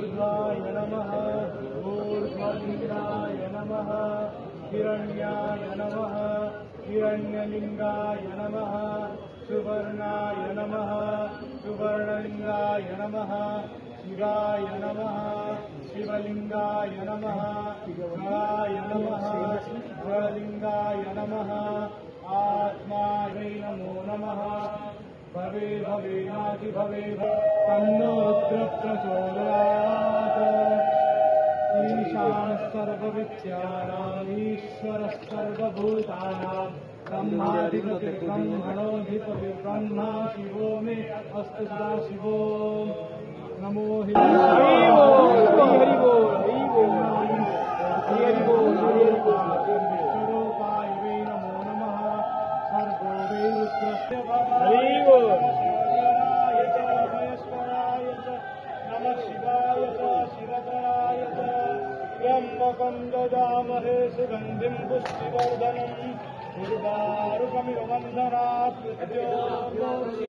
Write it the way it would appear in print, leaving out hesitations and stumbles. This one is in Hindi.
ऊर्ध्वाय नमः ऊर्ध्वलिंगाय नमः हिरण्याय नमः हिरण्यलिंगाय नमः सुवर्णाय नमः सुवर्णलिंगाय नमः शिवाय नमः शिवलिंगाय नमः शिवाय नमः शिवलिंगाय नमः आत्मायै नमो नमः भवे भवेनाति भवे तन्नोऽत्र प्रचोदयात् ईशानः सर्वविद्यानाम् ईश्वरः सर्वभूतानां ब्रह्माधिपतिर्ब्रह्मणोऽधिपतिर्ब्रह्मा शिवो मे अस्तु सदा शिवो नमो हरि बोल हरि बोल हरि बोल हरि बोल हरि बोल स्वरूपाय वै नमो नमः सर्वो वै रुद्रस्य हरि बोल महेश्वराय च नमः शिवाय च शिवतराय च ब्रह्मकं ददामहे सुगन्धिं पुष्टिवर्धनम् उर्वारुकमिव वन्दनात्